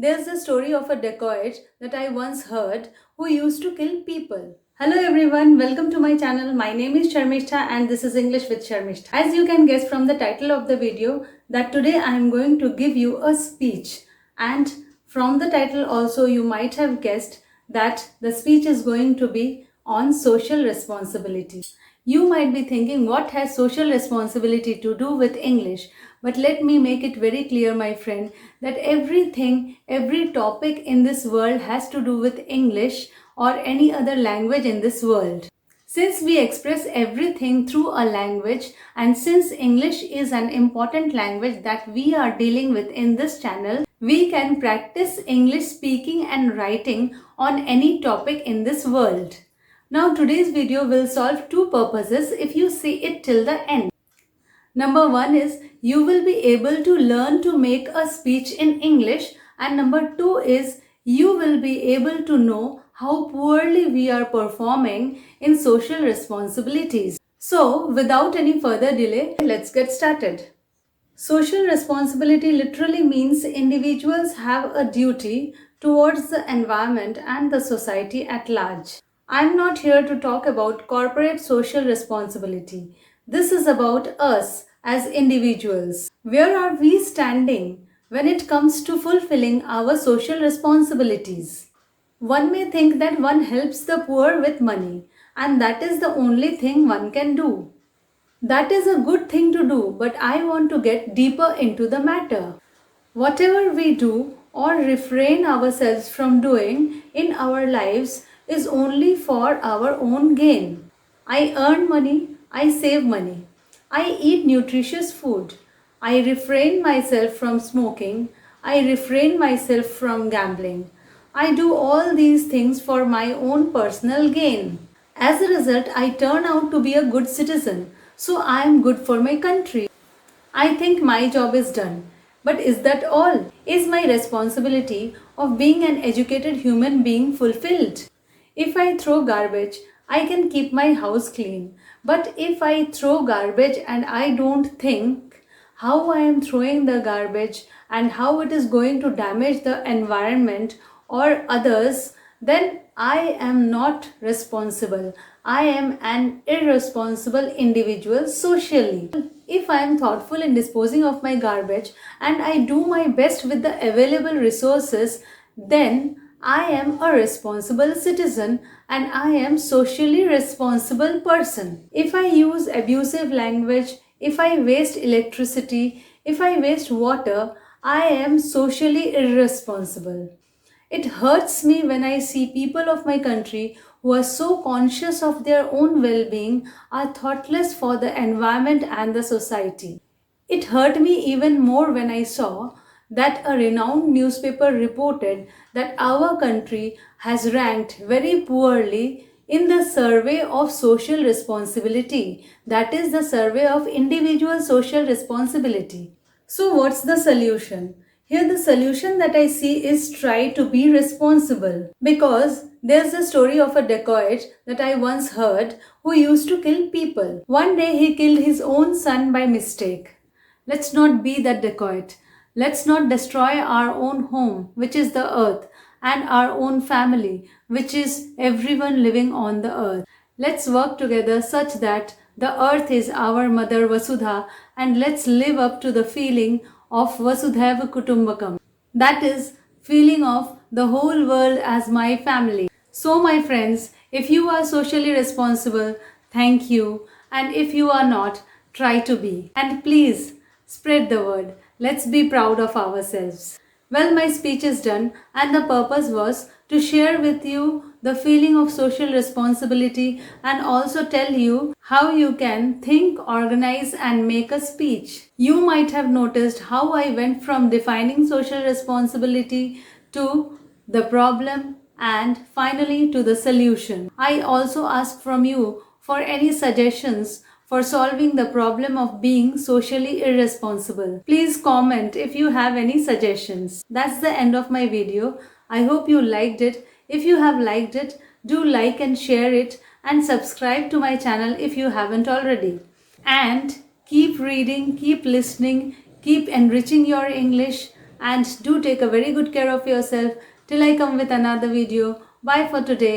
There's the story of a dacoit that I once heard who used to kill people. Hello everyone, welcome to my channel. My name is Sharmishta and this is English with Sharmishta. As you can guess from the title of the video that today I am going to give you a speech, and from the title also you might have guessed that the speech is going to be on social responsibility. You might be thinking, what has social responsibility to do with English? But let me make it very clear, my friend, that every topic in this world has to do with English or any other language in this world. Since we express everything through a language, and since English is an important language that we are dealing with in this channel, we can practice English speaking and writing on any topic in this world. Now today's video will solve two purposes if you see it till the end. Number one is you will be able to learn to make a speech in English, and number two is you will be able to know how poorly we are performing in social responsibilities. So without any further delay, let's get started. Social responsibility literally means individuals have a duty towards the environment and the society at large. I'm not here to talk about corporate social responsibility. This is about us as individuals. Where are we standing when it comes to fulfilling our social responsibilities? One may think that one helps the poor with money, and that is the only thing one can do. That is a good thing to do, but I want to get deeper into the matter. Whatever we do or refrain ourselves from doing in our lives is only for our own gain. I earn money, I save money. I eat nutritious food. I refrain myself from smoking. I refrain myself from gambling. I do all these things for my own personal gain. As a result, I turn out to be a good citizen, so I am good for my country. I think my job is done. But is that all? Is my responsibility of being an educated human being fulfilled? If I throw garbage, I can keep my house clean. But if I throw garbage and I don't think how I am throwing the garbage and how it is going to damage the environment or others, then I am not responsible. I am an irresponsible individual socially. If I am thoughtful in disposing of my garbage and I do my best with the available resources, then I am a responsible citizen and I am socially responsible person. If I use abusive language, if I waste electricity, if I waste water, I am socially irresponsible. It hurts me when I see people of my country who are so conscious of their own well-being are thoughtless for the environment and the society. It hurt me even more when I saw that a renowned newspaper reported that our country has ranked very poorly in the survey of social responsibility, that is the survey of individual social responsibility. So what's the solution? Here the solution that I see is try to be responsible, because there's a story of a dacoit that I once heard who used to kill people. One day he killed his own son by mistake. Let's not be that dacoit. Let's not destroy our own home, which is the earth, and our own family, which is everyone living on the earth. Let's work together such that the earth is our mother Vasudha, and let's live up to the feeling of Vasudhaiva Kutumbakam. That is, feeling of the whole world as my family. So my friends, if you are socially responsible, thank you. And if you are not, try to be. And please, spread the word. Let's be proud of ourselves. Well, my speech is done, and the purpose was to share with you the feeling of social responsibility and also tell you how you can think, organize and make a speech. You might have noticed how I went from defining social responsibility to the problem and finally to the solution. I also ask from you for any suggestions for solving the problem of being socially irresponsible. Please comment if you have any suggestions. That's the end of my video. I hope you liked it. If you have liked it, do like and share it and subscribe to my channel if you haven't already. And keep reading, keep listening, keep enriching your English, and do take a very good care of yourself till I come with another video. Bye for today.